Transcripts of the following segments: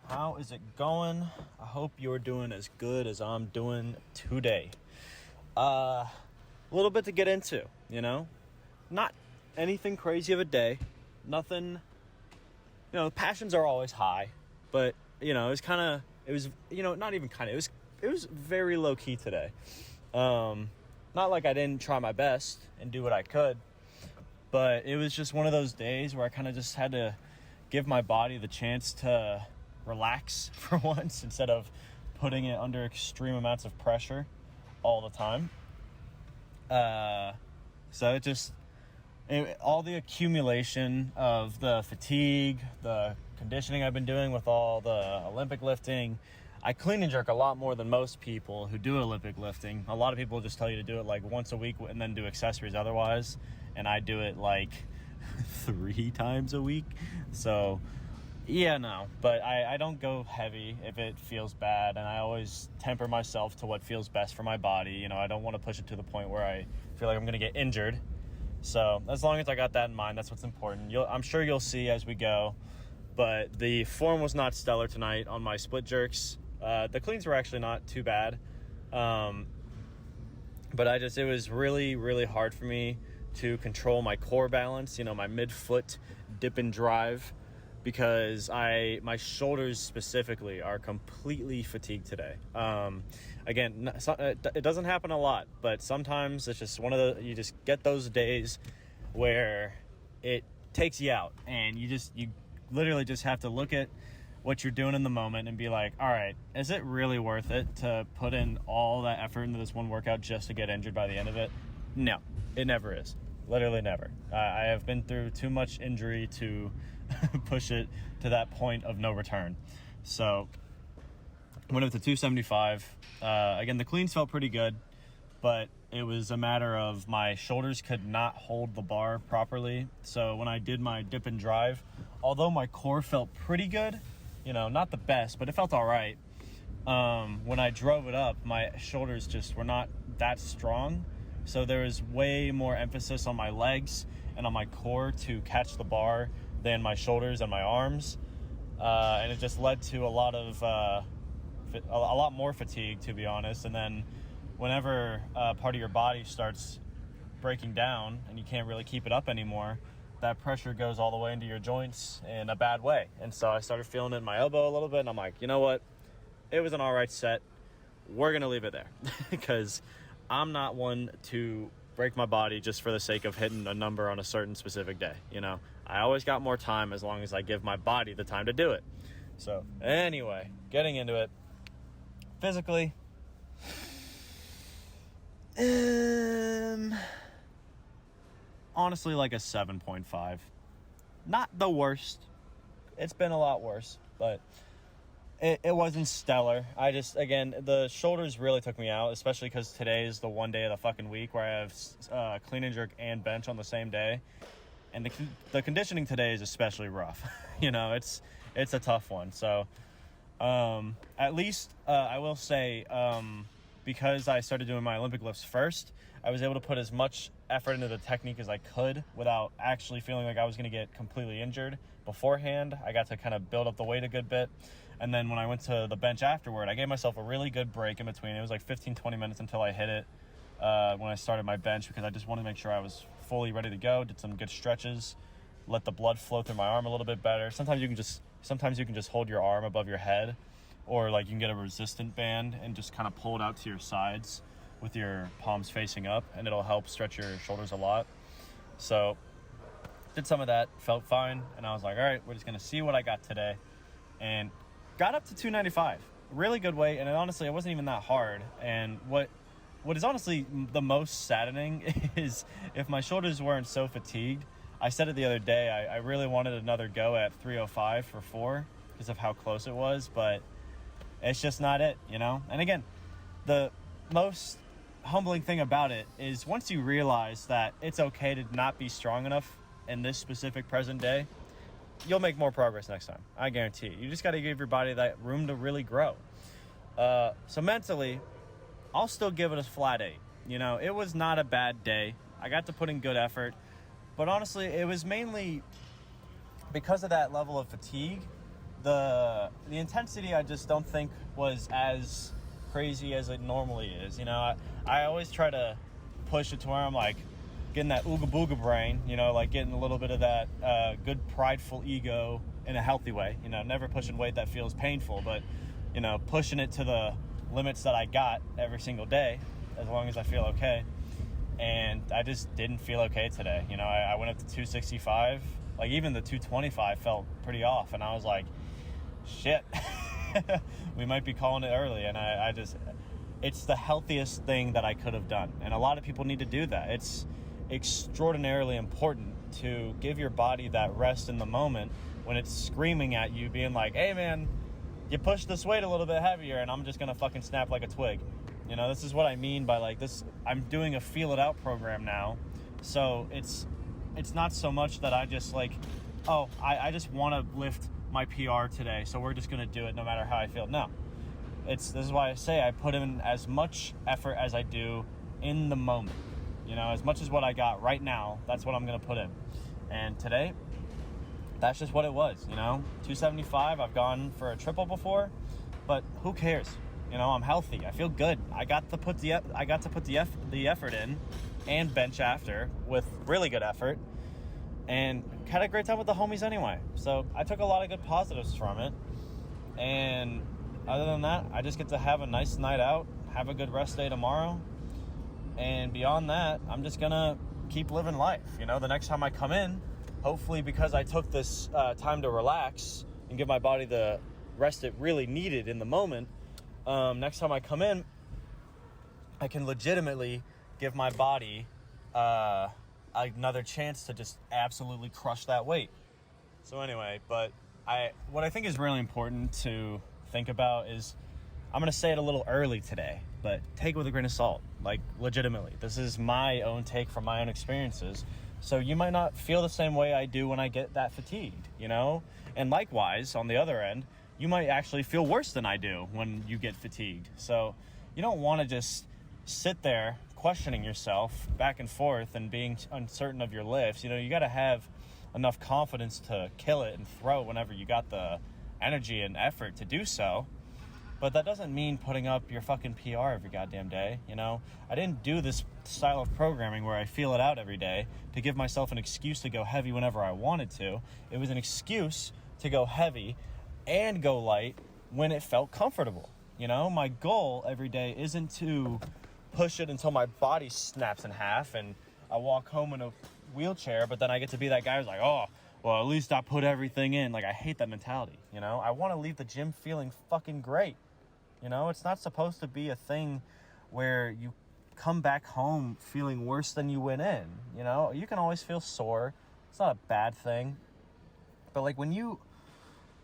How is it going? I hope you're doing as good as I'm doing today. A little bit to get into, Not anything crazy of a day. Nothing, passions are always high, but, it was very low key today. Not like I didn't try my best and do what I could, but it was just one of those days where I kind of just had to give my body the chance to relax for once instead of putting it under extreme amounts of pressure all the time. So all the accumulation of the fatigue, the conditioning I've been doing with all the Olympic lifting. I clean and jerk a lot more than most people who do Olympic lifting. A lot of people just tell you to do it like once a week and then do accessories otherwise. And I do it like 3 times a week. So yeah, no, but I don't go heavy if it feels bad, and I always temper myself to what feels best for my body. I don't want to push it to the point where I feel like I'm going to get injured. So as long as I got that in mind, that's what's important. I'm sure you'll see as we go, but the form was not stellar tonight on my split jerks. The cleans were actually not too bad, but it was really, really hard for me to control my core balance, my mid-foot dip and drive, because my shoulders specifically are completely fatigued today. Again, it doesn't happen a lot, but sometimes it's just you just get those days where it takes you out, and you literally just have to look at what you're doing in the moment and be like, all right, is it really worth it to put in all that effort into this one workout just to get injured by the end of it? No, it never is. Literally never. I have been through too much injury to push it to that point of no return. So went up to 275. Again, the cleans felt pretty good, but it was a matter of my shoulders could not hold the bar properly. So when I did my dip and drive, although my core felt pretty good, not the best, but it felt all right. When I drove it up, my shoulders just were not that strong. So there was way more emphasis on my legs and on my core to catch the bar than my shoulders and my arms. And it just led to a lot more fatigue, to be honest. And then whenever part of your body starts breaking down and you can't really keep it up anymore, that pressure goes all the way into your joints in a bad way. And so I started feeling it in my elbow a little bit, and I'm like, you know what? It was an all right set. We're going to leave it there because I'm not one to break my body just for the sake of hitting a number on a certain specific day. I always got more time as long as I give my body the time to do it. So anyway, getting into it. Physically, honestly, like a 7.5. Not the worst. It's been a lot worse, but it wasn't stellar. Again, the shoulders really took me out, especially because today is the one day of the fucking week where I have clean and jerk and bench on the same day. And the conditioning today is especially rough. It's a tough one. So at least I will say, because I started doing my Olympic lifts first, I was able to put as much effort into the technique as I could without actually feeling like I was going to get completely injured beforehand. I got to kind of build up the weight a good bit. And then when I went to the bench afterward, I gave myself a really good break in between. It was like 15-20 minutes until I hit it when I started my bench, because I just wanted to make sure I was fully ready to go. Did some good stretches, let the blood flow through my arm a little bit better. Sometimes you can just hold your arm above your head, or like you can get a resistant band and just kind of pull it out to your sides with your palms facing up, and it'll help stretch your shoulders a lot. So did some of that, felt fine, and I was like, all right, we're just going to see what I got today. And got up to 295. Really good weight, and honestly, it wasn't even that hard. And what is honestly the most saddening is if my shoulders weren't so fatigued. I said it the other day, I really wanted another go at 305 for 4 because of how close it was, but it's just not it, And again, the most humbling thing about it is once you realize that it's okay to not be strong enough in this specific present day, you'll make more progress next time. I guarantee it. You just got to give your body that room to really grow. So mentally, I'll still give it a flat 8. It was not a bad day. I got to put in good effort. But honestly, it was mainly because of that level of fatigue the intensity I just don't think was as crazy as it normally is. You know, I always try to push it to where I'm like getting that ooga booga brain, you know, like getting a little bit of that good prideful ego in a healthy way. You know, never pushing weight that feels painful, but, you know, pushing it to the limits that I got every single day as long as I feel okay. And I just didn't feel okay today. You know, I went up to 265. Like, even the 225 felt pretty off. And I was like, shit, we might be calling it early. And I just, it's the healthiest thing that I could have done. And a lot of people need to do that. It's extraordinarily important to give your body that rest in the moment when it's screaming at you, being like, hey, man, you pushed this weight a little bit heavier, and I'm just going to fucking snap like a twig. You know, this is what I mean by like this. I'm doing a feel it out program now. So it's not so much that I just like, oh, I just want to lift my PR today, so we're just going to do it no matter how I feel. No, this is why I say I put in as much effort as I do in the moment. You know, as much as what I got right now, that's what I'm going to put in. And today, that's just what it was, you know. 275, I've gone for a triple before, but who cares? You know, I'm healthy. I feel good. I got to put the effort in and bench after with really good effort, and had a great time with the homies anyway. So I took a lot of good positives from it. And other than that, I just get to have a nice night out, have a good rest day tomorrow. And beyond that, I'm just gonna keep living life. You know, the next time I come in, hopefully because I took this time to relax and give my body the rest it really needed in the moment, next time I come in, I can legitimately give my body another chance to just absolutely crush that weight. So anyway, but what I think is really important to think about is, I'm going to say it a little early today, but take it with a grain of salt, like legitimately. This is my own take from my own experiences. So you might not feel the same way I do when I get that fatigued, you know? And likewise, on the other end, you might actually feel worse than I do when you get fatigued. So you don't want to just sit there questioning yourself back and forth and being uncertain of your lifts. You know, you got to have enough confidence to kill it and throw whenever you got the energy and effort to do so. But that doesn't mean putting up your fucking PR every goddamn day, you know? I didn't do this style of programming where I feel it out every day to give myself an excuse to go heavy whenever I wanted to. It was an excuse to go heavy and go light when it felt comfortable. You know, my goal every day isn't to push it until my body snaps in half and I walk home in a wheelchair, but then I get to be that guy who's like, oh, well, at least I put everything in. Like, I hate that mentality, you know? I want to leave the gym feeling fucking great. You know, it's not supposed to be a thing where you come back home feeling worse than you went in. You know, you can always feel sore. It's not a bad thing. But like when you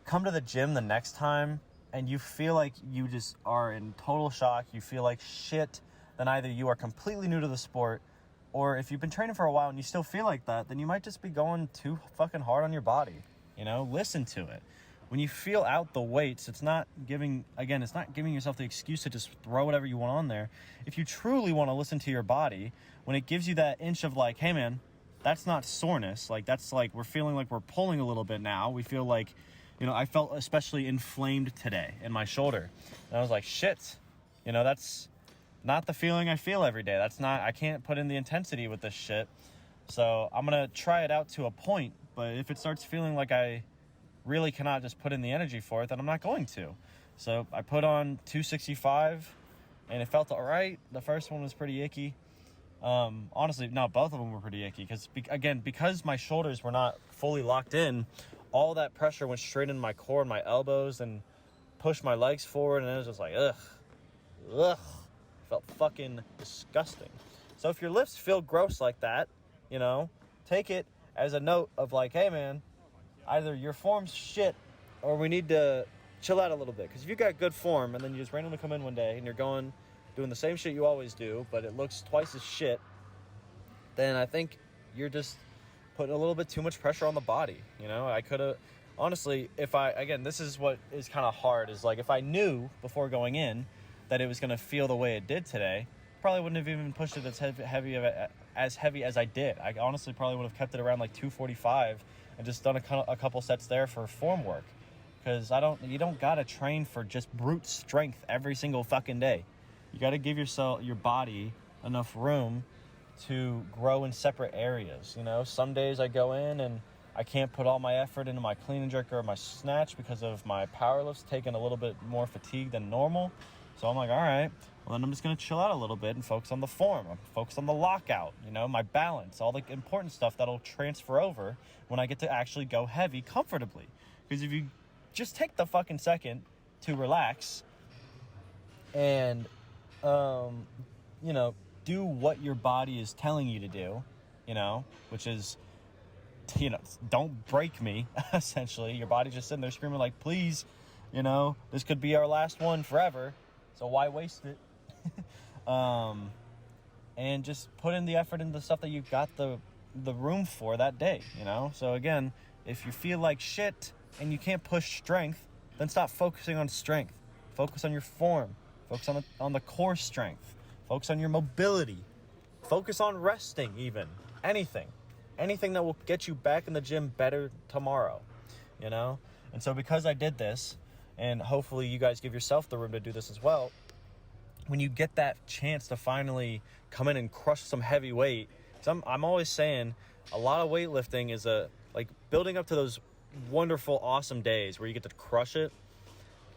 come to the gym the next time and you feel like you just are in total shock, you feel like shit, then either you are completely new to the sport, or if you've been training for a while and you still feel like that, then you might just be going too fucking hard on your body. You know, listen to it. When you feel out the weights, it's not giving yourself the excuse to just throw whatever you want on there. If you truly want to listen to your body, when it gives you that inch of like, hey man, that's not soreness. Like, that's like, we're feeling like we're pulling a little bit now. We feel like, you know, I felt especially inflamed today in my shoulder. And I was like, shit, you know, that's not the feeling I feel every day. I can't put in the intensity with this shit. So I'm going to try it out to a point. But if it starts feeling like I really cannot just put in the energy for it, then I'm not going to. So I put on 265 and it felt all right. The first one was pretty icky. Honestly, no, both of them were pretty icky because my shoulders were not fully locked in. All that pressure went straight into my core and my elbows and pushed my legs forward, and it was just like, ugh. Felt fucking disgusting. So if your lifts feel gross like that, you know, take it as a note of like, hey man, either your form's shit or we need to chill out a little bit. Because if you got good form and then you just randomly come in one day and you're doing the same shit you always do, but it looks twice as shit, then I think you're just putting a little bit too much pressure on the body. You know, I could have, honestly, this is what is kind of hard, is like if I knew before going in that it was going to feel the way it did today, probably wouldn't have even pushed it as heavy as I did. I honestly probably would have kept it around like 245 and just done a couple sets there for form work. because you don't gotta train for just brute strength every single fucking day. You gotta give your body enough room to grow in separate areas. You know, some days I go in and I can't put all my effort into my clean and jerk or my snatch because of my power lifts taking a little bit more fatigue than normal. So I'm like, all right, well then I'm just gonna chill out a little bit and focus on the form, focus on the lockout, you know, my balance, all the important stuff that'll transfer over when I get to actually go heavy comfortably. Because if you just take the fucking second to relax and you know, do what your body is telling you to do, you know, which is, you know, don't break me, essentially. Your body's just sitting there screaming like, please, you know, this could be our last one forever, so why waste it? And just put in the effort into the stuff that you've got the room for that day, you know? So again, if you feel like shit and you can't push strength, then stop focusing on strength. Focus on your form. Focus on the core strength. Focus on your mobility. Focus on resting even. Anything that will get you back in the gym better tomorrow, you know? And so because I did this, and hopefully you guys give yourself the room to do this as well, when you get that chance to finally come in and crush some heavy weight, I'm always saying a lot of weightlifting is like building up to those wonderful, awesome days where you get to crush it.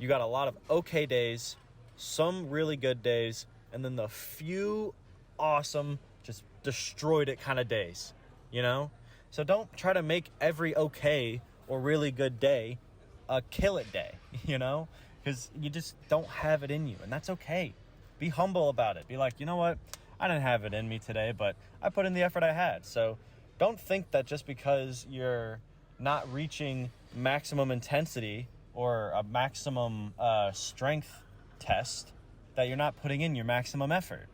You got a lot of okay days, some really good days, and then the few awesome, just destroyed it kind of days, you know? So don't try to make every okay or really good day a kill it day, you know? Because you just don't have it in you, and that's okay. Be humble about it. Be like, you know what? I didn't have it in me today, but I put in the effort I had. So don't think that just because you're not reaching maximum intensity or a maximum strength test that you're not putting in your maximum effort.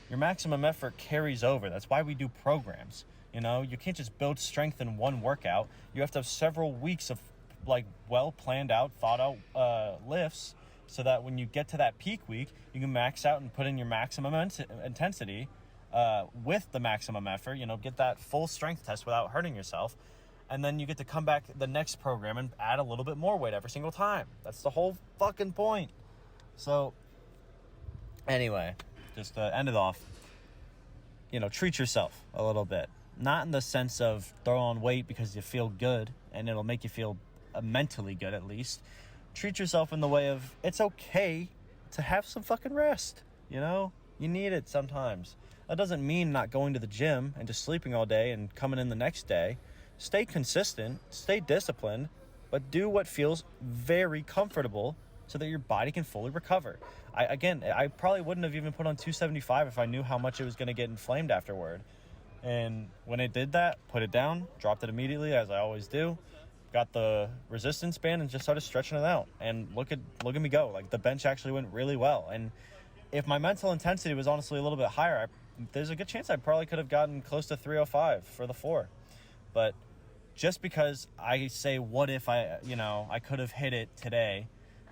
Your maximum effort carries over. That's why we do programs. You know, you can't just build strength in one workout. You have to have several weeks of like well planned out, thought out lifts, so that when you get to that peak week, you can max out and put in your maximum intensity with the maximum effort, you know, get that full strength test without hurting yourself. And then you get to come back the next program and add a little bit more weight every single time. That's the whole fucking point. So anyway, just to end it off, you know, treat yourself a little bit. Not in the sense of throw on weight because you feel good and it'll make you feel mentally good at least. Treat yourself in the way of it's okay to have some fucking rest, you know? You need it sometimes. That doesn't mean not going to the gym and just sleeping all day and coming in the next day. Stay consistent, stay disciplined, but do what feels very comfortable so that your body can fully recover. I probably wouldn't have even put on 275 if I knew how much it was going to get inflamed afterward. And when I did that, put it down, dropped it immediately, as I always do, got the resistance band and just started stretching it out. And look at me go. Like, the bench actually went really well. And if my mental intensity was honestly a little bit higher, there's a good chance I probably could have gotten close to 305 for the 4. But just because I say, what if I could have hit it today,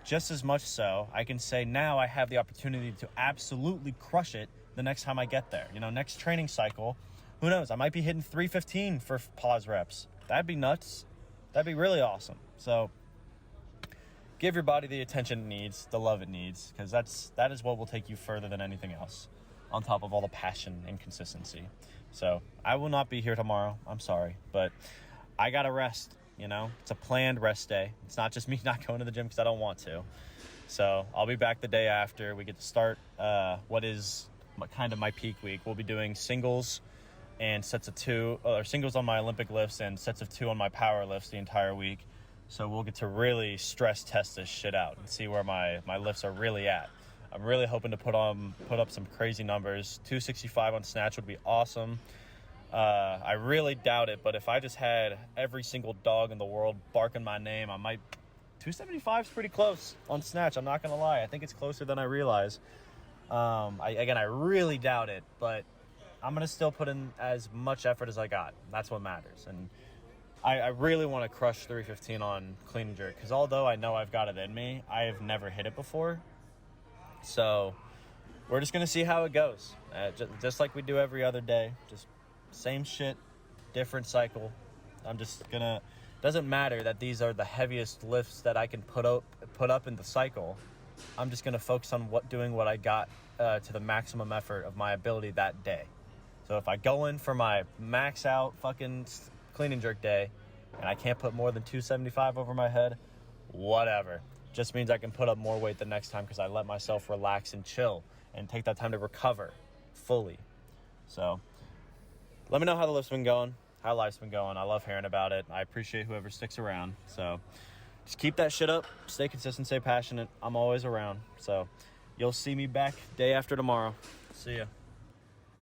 just as much so, I can say now I have the opportunity to absolutely crush it the next time I get there. You know, next training cycle, who knows? I might be hitting 315 for pause reps. That'd be nuts. That'd be really awesome. So give your body the attention it needs, the love it needs, because that is what will take you further than anything else, on top of all the passion and consistency. So I will not be here tomorrow. I'm sorry, but I gotta rest. You know, it's a planned rest day. It's not just me not going to the gym because I don't want to. So I'll be back the day after. We get to start what is kind of my peak week. We'll be doing singles and sets of 2, or singles on my Olympic lifts and sets of 2 on my power lifts the entire week. So we'll get to really stress test this shit out and see where my lifts are really at. I'm really hoping to put up some crazy numbers. 265 on snatch would be awesome. I really doubt it, but if I just had every single dog in the world barking my name, I might. 275 is pretty close on snatch. I'm not gonna lie. I think it's closer than I realize. I really doubt it, but I'm gonna still put in as much effort as I got. That's what matters. And I really want to crush 315 on clean and jerk, because although I know I've got it in me, I have never hit it before. So we're just gonna see how it goes. Just like we do every other day. Just same shit, different cycle. I'm just gonna Doesn't matter that these are the heaviest lifts that I can put up in the cycle. I'm just going to focus on doing what I got to the maximum effort of my ability that day. So if I go in for my max out fucking clean and jerk day and I can't put more than 275 over my head, whatever. Just means I can put up more weight the next time because I let myself relax and chill and take that time to recover fully. So let me know how the lift's been going, how life's been going. I love hearing about it. I appreciate whoever sticks around. So just keep that shit up. Stay consistent, stay passionate. I'm always around. So you'll see me back day after tomorrow. See ya.